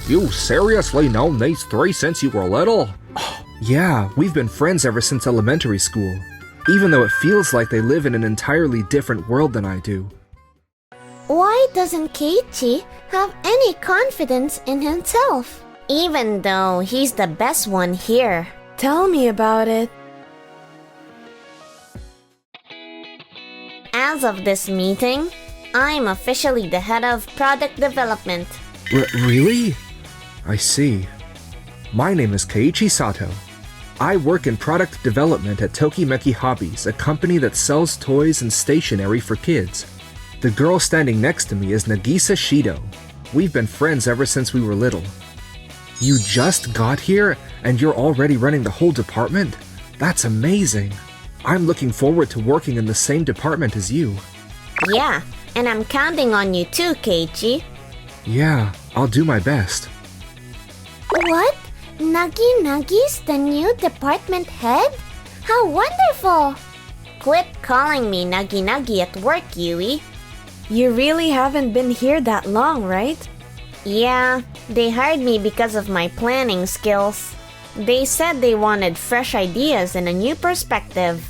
You seriously known these three since you were little? Yeah, we've been friends ever since elementary school, even though it feels like they live in an entirely different world than I do. Why doesn't Keiichi have any confidence in himself? Even though he's the best one here. Tell me about it. As of this meeting, I'm officially the head of product development. Really? I see. My name is Keiichi Sato. I work in product development at Tokimeki Hobbies, a company that sells toys and stationery for kids. The girl standing next to me is Nagisa Shido. We've been friends ever since we were little. You just got here and you're already running the whole department? That's amazing. I'm looking forward to working in the same department as you. Yeah, and I'm counting on you too, Keiichi. Yeah, I'll do my best. What? Nagi's the new department head? How wonderful! Quit calling me Nagi at work, Yui. You really haven't been here that long, right? Yeah, they hired me because of my planning skills. They said they wanted fresh ideas and a new perspective.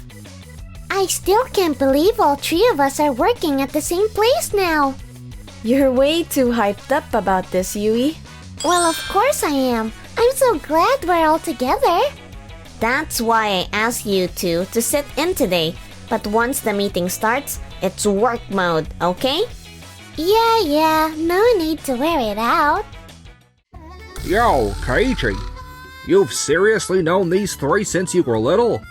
I still can't believe all three of us are working at the same place now. You're way too hyped up about this, Yui. Well, of course I am. I'm so glad we're all together. That's why I asked you two to sit in today. But once the meeting starts, it's work mode, okay? Yeah, no need to wear it out. Yo, Keiichi, you've seriously known these three since you were little?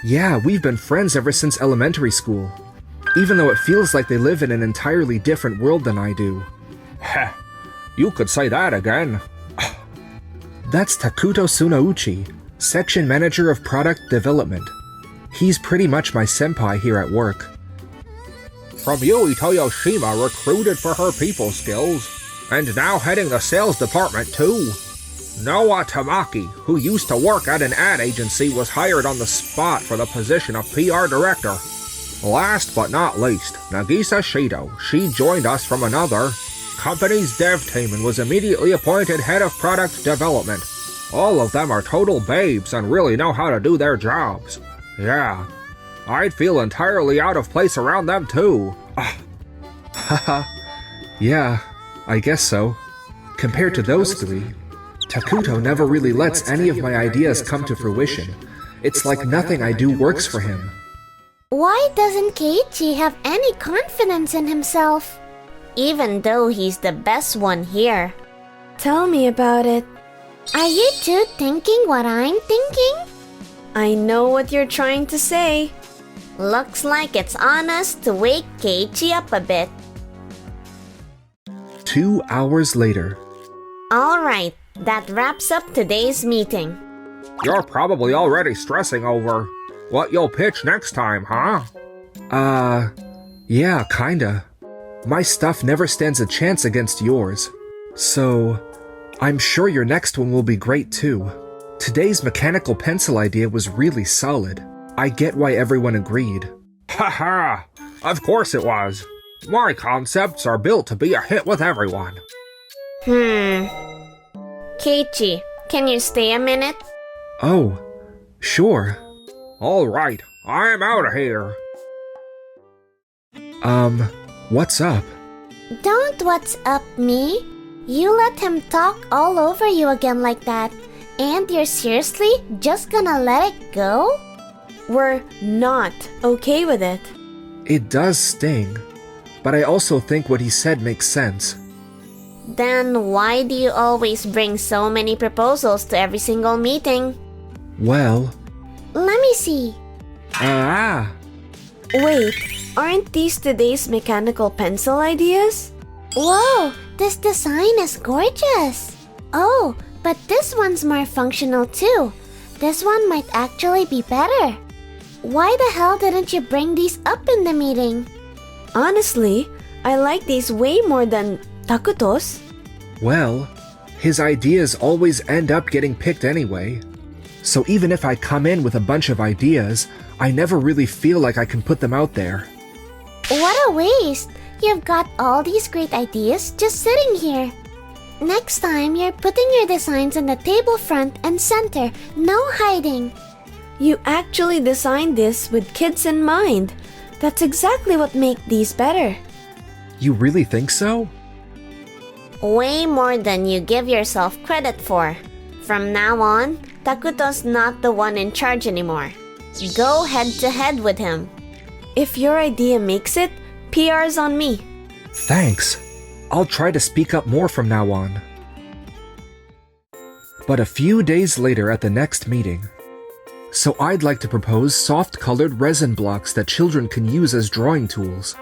Yeah, we've been friends ever since elementary school, even though it feels like they live in an entirely different world than I do. Heh, you could say that again. That's Takuto Tsunouchi, Section Manager of Product Development. He's pretty much my senpai here at work. From Yui Toyoshima recruited for her people skills, and now heading the sales department too. Noah Tamaki, who used to work at an ad agency, was hired on the spot for the position of PR director. Last but not least, Nagisa Shido. She joined us from another company's dev team and was immediately appointed head of product development. All of them are total babes and really know how to do their jobs. Yeah, I'd feel entirely out of place around them too. Haha, yeah, I guess so. Compared to those three, Takuto never really lets any of my ideas come to fruition. It's like nothing I do works for him. Why doesn't Keiichi have any confidence in himself? Even though he's the best one here. Tell me about it. Are you two thinking what I'm thinking? I know what you're trying to say. Looks like it's on us to wake Keiichi up a bit. 2 hours later. Alright, that wraps up today's meeting. You're probably already stressing over what you'll pitch next time, huh? Yeah, kinda. My stuff never stands a chance against yours. So, I'm sure your next one will be great too. Today's mechanical pencil idea was really solid. I get why everyone agreed. Haha, of course it was. My concepts are built to be a hit with everyone. Keiichi, can you stay a minute? Oh, sure. Alright, I'm out of here. What's up? Don't what's up me. You let him talk all over you again like that, and you're seriously just gonna let it go? We're not okay with it. It does sting, but I also think what he said makes sense. Then why do you always bring so many proposals to every single meeting? Well... Let me see. Wait, aren't these today's mechanical pencil ideas? Whoa, this design is gorgeous. Oh, but this one's more functional too. This one might actually be better. Why the hell didn't you bring these up in the meeting? Honestly, I like these way more than Takuto's. Well, his ideas always end up getting picked anyway. So even if I come in with a bunch of ideas, I never really feel like I can put them out there. What a waste! You've got all these great ideas just sitting here. Next time, you're putting your designs in the table front and center. No hiding. You actually designed this with kids in mind. That's exactly what makes these better. You really think so? Way more than you give yourself credit for. From now on, Takuto's not the one in charge anymore. Go head to head with him. If your idea makes it, PR's on me. Thanks. I'll try to speak up more from now on. But a few days later at the next meeting. So I'd like to propose soft-colored resin blocks that children can use as drawing tools.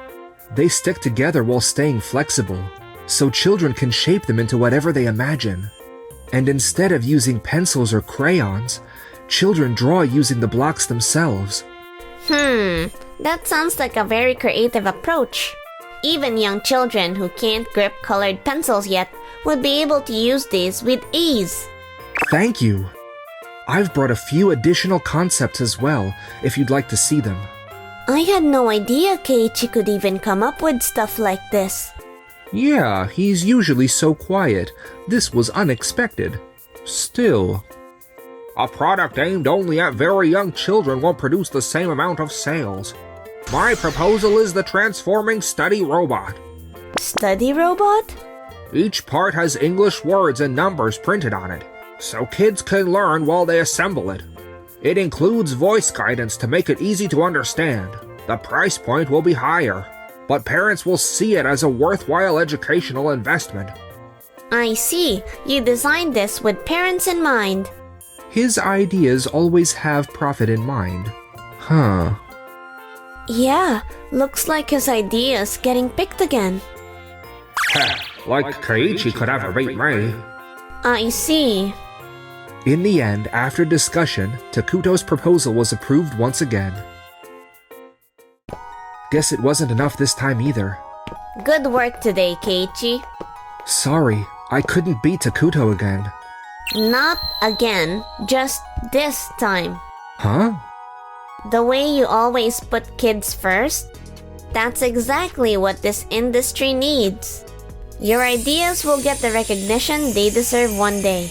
They stick together while staying flexible, so children can shape them into whatever they imagine. And instead of using pencils or crayons, children draw using the blocks themselves. That sounds like a very creative approach. Even young children who can't grip colored pencils yet would be able to use these with ease. Thank you. I've brought a few additional concepts as well, if you'd like to see them. I had no idea Keiichi could even come up with stuff like this. Yeah, he's usually so quiet. This was unexpected. Still, A product aimed only at very young children won't produce the same amount of sales. My proposal is the transforming study robot. Study robot? Each part has English words and numbers printed on it, so kids can learn while they assemble it. It includes voice guidance to make it easy to understand. The price point will be higher, but parents will see it as a worthwhile educational investment. I see. You designed this with parents in mind. his ideas always have profit in mind. Huh. Yeah, looks like his idea's getting picked again. Like Keiichi could ever beat me. I see. In the end, after discussion, Takuto's proposal was approved once again. Guess it wasn't enough this time either. Good work today, Keiichi. Sorry, I couldn't beat Takuto again. Not again, just this time. Huh? The way you always put kids first, that's exactly what this industry needs. Your ideas will get the recognition they deserve one day.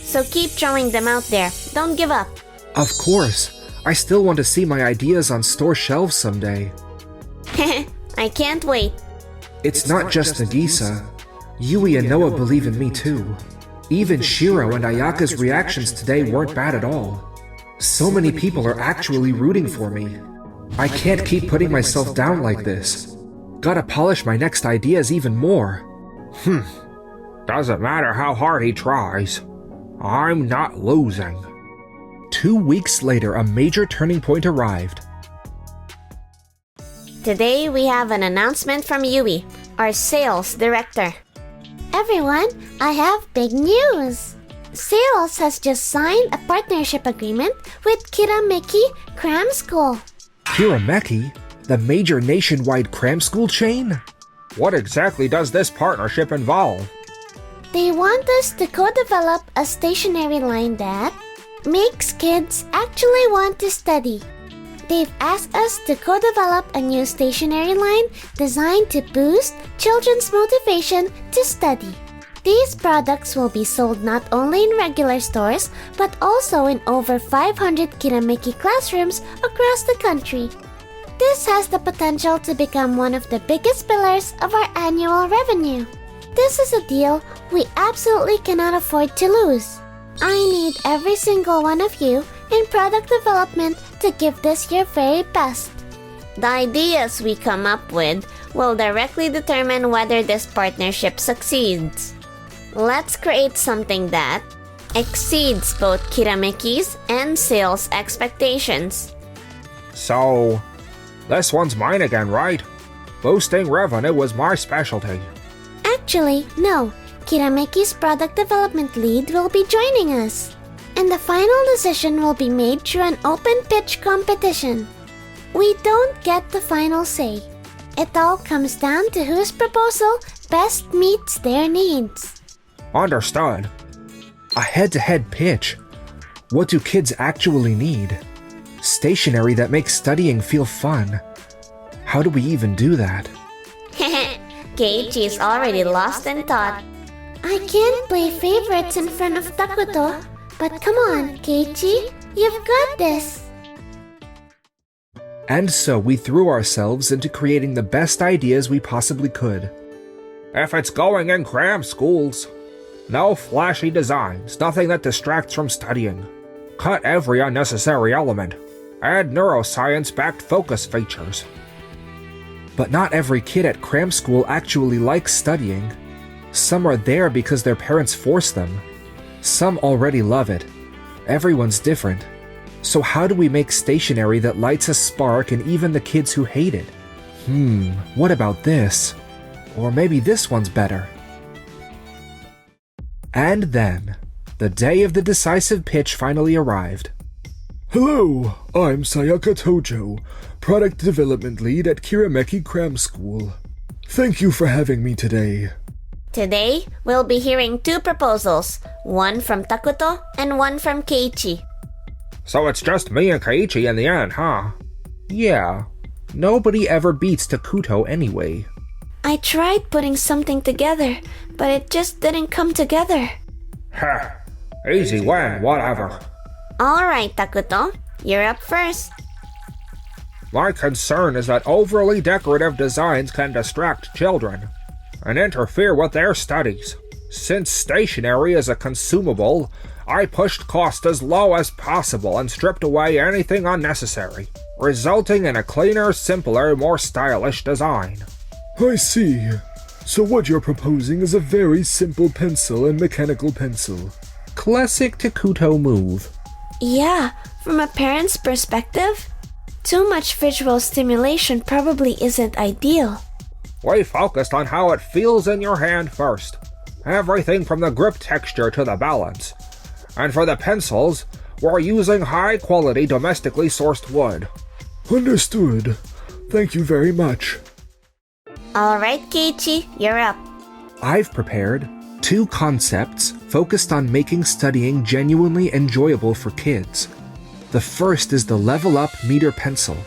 So keep throwing them out there. Don't give up. Of course. I still want to see my ideas on store shelves someday. I can't wait. It's not just Nagisa. Yui and Noah believe in me too. Even Shiro and Ayaka's reactions today weren't bad at all. So many people are actually rooting for me. I can't keep putting myself down like this. Gotta polish my next ideas even more. Doesn't matter how hard he tries. I'm not losing. 2 weeks later, a major turning point arrived. Today we have an announcement from Yui, our sales director. Everyone, I have big news. Sales has just signed a partnership agreement with Kirameki Cram School. Kirameki? The major nationwide cram school chain? What exactly does this partnership involve? They want us to co-develop a stationery line that makes kids actually want to study. They've asked us to co-develop a new stationery line designed to boost children's motivation to study. These products will be sold not only in regular stores, but also in over 500 Kirameki classrooms across the country. This has the potential to become one of the biggest pillars of our annual revenue. This is a deal we absolutely cannot afford to lose. I need every single one of you in product development to give this your very best. The ideas we come up with will directly determine whether this partnership succeeds. Let's create something that exceeds both Kirameki's and sales expectations. So, this one's mine again, right? Boosting revenue was my specialty. Actually, no. Kirameki's product development lead will be joining us. And the final decision will be made through an open pitch competition. We don't get the final say. It all comes down to whose proposal best meets their needs. Understood. A head-to-head pitch. What do kids actually need? Stationery that makes studying feel fun. How do we even do that? Keiichi's already lost in thought. I can't play favorites in front of Takuto, but come on, Keiichi, you've got this. And so we threw ourselves into creating the best ideas we possibly could. If it's going in cram schools, no flashy designs, nothing that distracts from studying. Cut every unnecessary element. Add neuroscience-backed focus features. But not every kid at cram school actually likes studying. Some are there because their parents force them. Some already love it. Everyone's different. So how do we make stationery that lights a spark in even the kids who hate it? What about this? Or maybe this one's better. And then, the day of the decisive pitch finally arrived. Hello, I'm Sayaka Tojo, Product Development Lead at Kirameki Cram School. Thank you for having me today. Today, we'll be hearing 2 proposals, one from Takuto and one from Keiichi. So it's just me and Keiichi in the end, huh? Yeah, nobody ever beats Takuto anyway. I tried putting something together, but it just didn't come together. Heh, easy win, whatever. Alright, Takuto, you're up first. My concern is that overly decorative designs can distract children and interfere with their studies. Since stationery is a consumable, I pushed cost as low as possible and stripped away anything unnecessary, resulting in a cleaner, simpler, more stylish design. I see. So what you're proposing is a very simple pencil and mechanical pencil. Classic Takuto move. Yeah, from a parent's perspective, too much visual stimulation probably isn't ideal. We focused on how it feels in your hand first. Everything from the grip texture to the balance. And for the pencils, we're using high-quality domestically sourced wood. Understood. Thank you very much. Alright, Keiichi, you're up. I've prepared 2 concepts focused on making studying genuinely enjoyable for kids. The first is the Level Up Meter Pencil.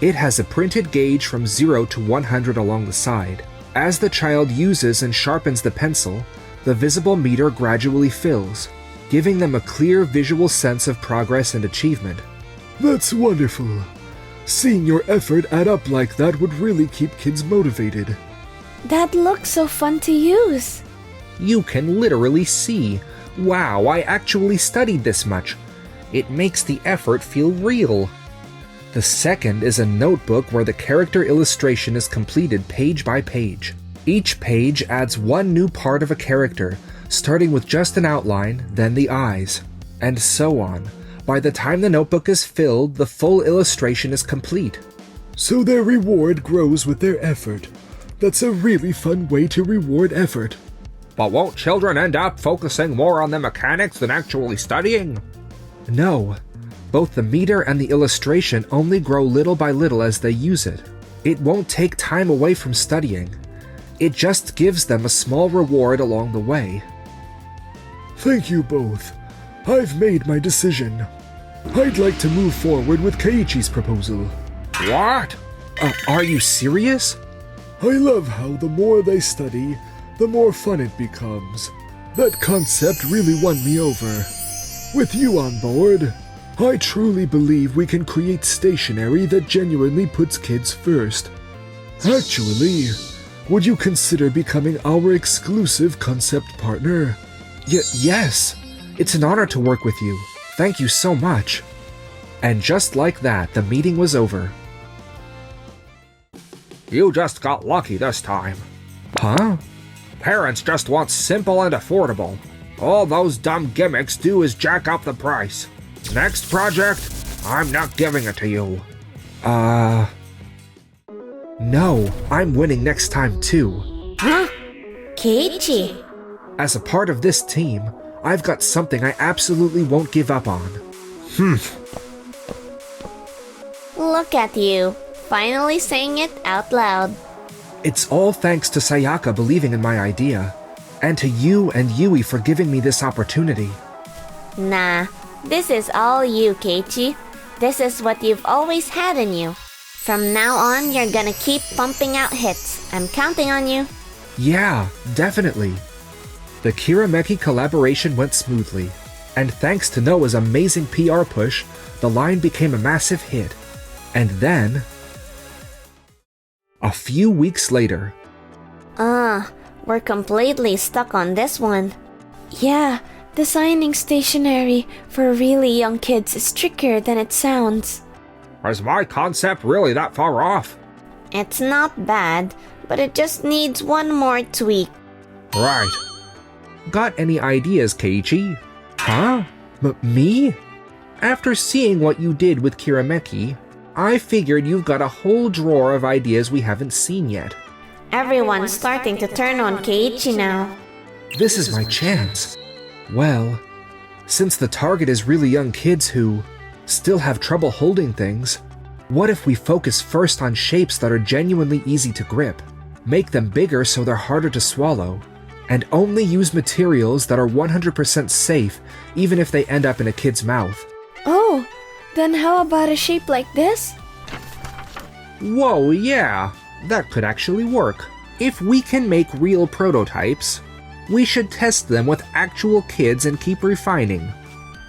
It has a printed gauge from 0 to 100 along the side. As the child uses and sharpens the pencil, the visible meter gradually fills, giving them a clear visual sense of progress and achievement. That's wonderful. Seeing your effort add up like that would really keep kids motivated. That looks so fun to use. You can literally see. Wow, I actually studied this much. It makes the effort feel real. The second is a notebook where the character illustration is completed page by page. Each page adds one new part of a character, starting with just an outline, then the eyes, and so on. By the time the notebook is filled, the full illustration is complete. So their reward grows with their effort. That's a really fun way to reward effort. But won't children end up focusing more on the mechanics than actually studying? No. Both the meter and the illustration only grow little by little as they use it. It won't take time away from studying. It just gives them a small reward along the way. Thank you both. I've made my decision. I'd like to move forward with Keiichi's proposal. What? Are you serious? I love how the more they study, the more fun it becomes. That concept really won me over. With you on board, I truly believe we can create stationery that genuinely puts kids first. Actually, would you consider becoming our exclusive concept partner? Yes. It's an honor to work with you. Thank you so much. And just like that, the meeting was over. You just got lucky this time. Huh? Parents just want simple and affordable. All those dumb gimmicks do is jack up the price. Next project, I'm not giving it to you. No, I'm winning next time too. Huh? Keiichi. As a part of this team, I've got something I absolutely won't give up on. Look at you, finally saying it out loud. It's all thanks to Sayaka believing in my idea, and to you and Yui for giving me this opportunity. Nah, this is all you, Keiichi. This is what you've always had in you. From now on, you're gonna keep pumping out hits. I'm counting on you. Yeah, definitely. The Kirameki collaboration went smoothly, and thanks to Noah's amazing PR push, the line became a massive hit. And then... a few weeks later... We're completely stuck on this one. Yeah, designing stationery for really young kids is trickier than it sounds. Is my concept really that far off? It's not bad, but it just needs one more tweak. Right. Got any ideas, Keiichi? Huh? Me? After seeing what you did with Kirameki, I figured you've got a whole drawer of ideas we haven't seen yet. Everyone's starting to turn on Keiichi now. This is my chance. Well, since the target is really young kids who still have trouble holding things, what if we focus first on shapes that are genuinely easy to grip, make them bigger so they're harder to swallow, and only use materials that are 100% safe even if they end up in a kid's mouth? Oh, then how about a shape like this? Whoa, yeah, that could actually work. If we can make real prototypes, we should test them with actual kids and keep refining.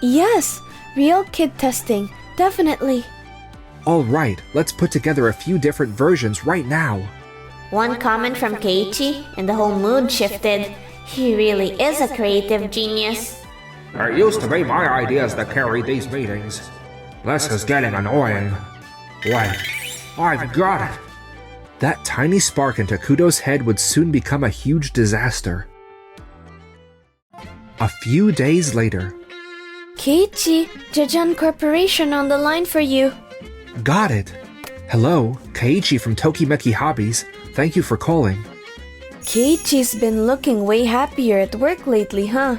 Yes, real kid testing, definitely. Alright, let's put together a few different versions right now. One comment from Keiichi, and the whole mood shifted. He really is a creative genius. It used to be my ideas that carried these meetings. This is getting annoying. Wait, I've got it. That tiny spark in Takuto's head would soon become a huge disaster. A few days later. Keiichi, Jajan Corporation on the line for you. Got it. Hello, Keiichi from Tokimeki Hobbies. Thank you for calling. Keiichi's been looking way happier at work lately, huh?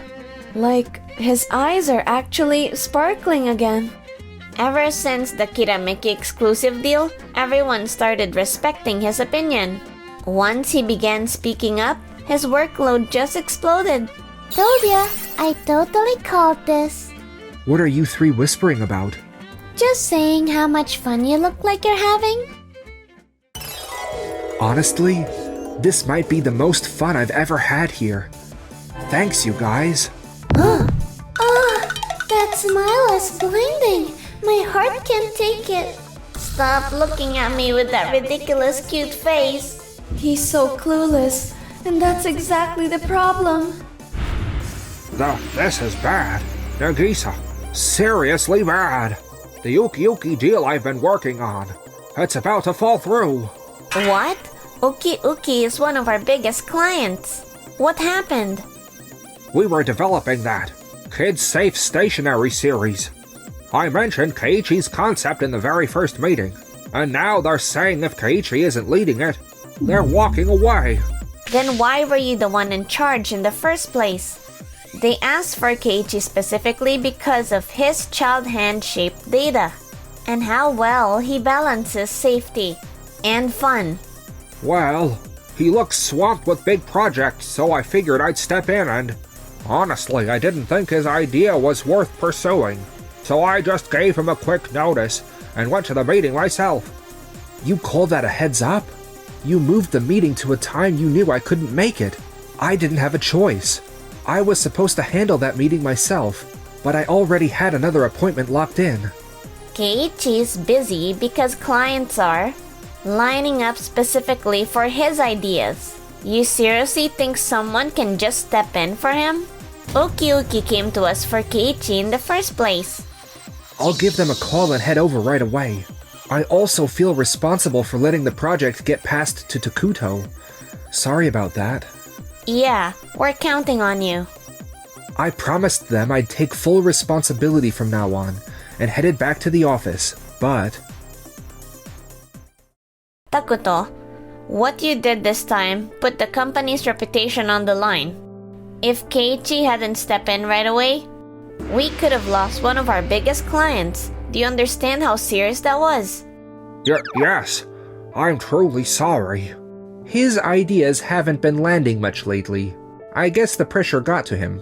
Like, his eyes are actually sparkling again. Ever since the Kirameki exclusive deal, everyone started respecting his opinion. Once he began speaking up, his workload just exploded. Told ya, I totally called this. What are you three whispering about? Just saying how much fun you look like you're having. Honestly, this might be the most fun I've ever had here. Thanks, you guys. That smile is blinding. My heart can't take it. Stop looking at me with that ridiculous cute face. He's so clueless, and that's exactly the problem. This is bad. Nagisa, seriously bad. The Uki deal I've been working on. It's about to fall through. What? Uki is one of our biggest clients. What happened? We were developing that Kid-Safe Stationery series. I mentioned Keiichi's concept in the very first meeting, and now they're saying if Keiichi isn't leading it, they're walking away. Then why were you the one in charge in the first place? They asked for Keiichi specifically because of his child hand-shaped data, and how well he balances safety and fun. Well, he looks swamped with big projects, so I figured I'd step in and... honestly, I didn't think his idea was worth pursuing. So I just gave him a quick notice and went to the meeting myself. You called that a heads up? You moved the meeting to a time you knew I couldn't make it. I didn't have a choice. I was supposed to handle that meeting myself, but I already had another appointment locked in. Keiichi's busy because clients are lining up specifically for his ideas. You seriously think someone can just step in for him? Uki came to us for Keiichi in the first place. I'll give them a call and head over right away. I also feel responsible for letting the project get passed to Takuto. Sorry about that. Yeah, we're counting on you. I promised them I'd take full responsibility from now on, and headed back to the office, but... Takuto, what you did this time put the company's reputation on the line. If Keiichi hadn't stepped in right away, we could have lost one of our biggest clients. Do you understand how serious that was? Yes, I'm truly sorry. His ideas haven't been landing much lately. I guess the pressure got to him.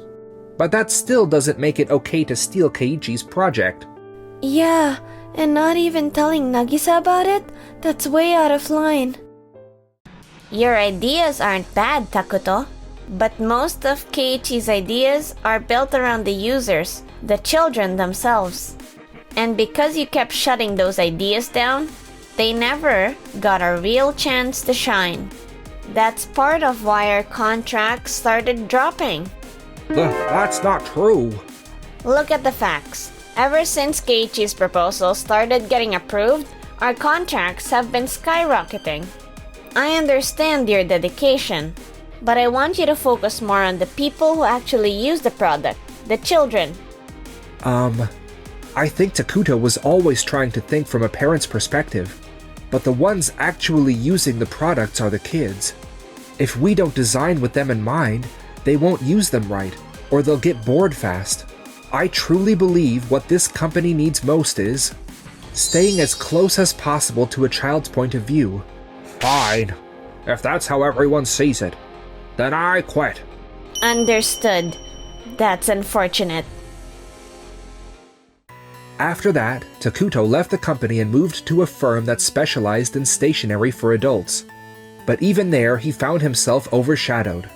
But that still doesn't make it okay to steal Keiichi's project. Yeah, and not even telling Nagisa about it? That's way out of line. Your ideas aren't bad, Takuto. But most of Keiichi's ideas are built around the users, the children themselves. And because you kept shutting those ideas down, they never got a real chance to shine. That's part of why our contracts started dropping. That's not true. Look at the facts. Ever since Keiichi's proposal started getting approved, our contracts have been skyrocketing. I understand your dedication, but I want you to focus more on the people who actually use the product, the children. I think Takuto was always trying to think from a parent's perspective, but the ones actually using the products are the kids. If we don't design with them in mind, they won't use them right, or they'll get bored fast. I truly believe what this company needs most is staying as close as possible to a child's point of view. Fine. If that's how everyone sees it, then I quit. Understood. That's unfortunate. After that, Takuto left the company and moved to a firm that specialized in stationery for adults. But even there, he found himself overshadowed.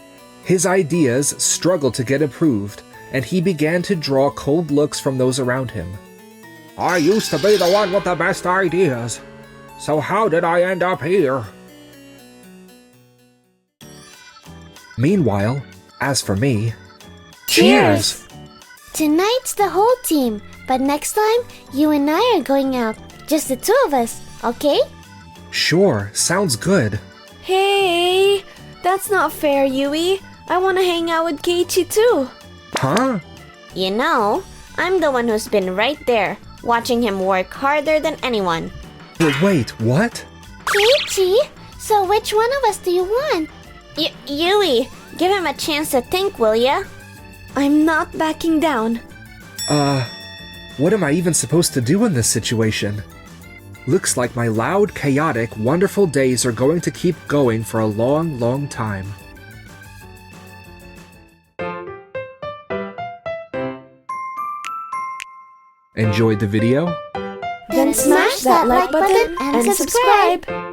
His ideas struggled to get approved, and he began to draw cold looks from those around him. I used to be the one with the best ideas. So how did I end up here? Meanwhile, as for me... Cheers! Tonight's the whole team, but next time, you and I are going out. Just the two of us, okay? Sure, sounds good. Hey, that's not fair, Yui. I want to hang out with Keiichi too. Huh? You know, I'm the one who's been right there, watching him work harder than anyone. Wait, what? Keiichi, so which one of us do you want? Yui, give him a chance to think, will ya? I'm not backing down. What am I even supposed to do in this situation? Looks like my loud, chaotic, wonderful days are going to keep going for a long, long time. Enjoyed the video? Then smash that like button and subscribe!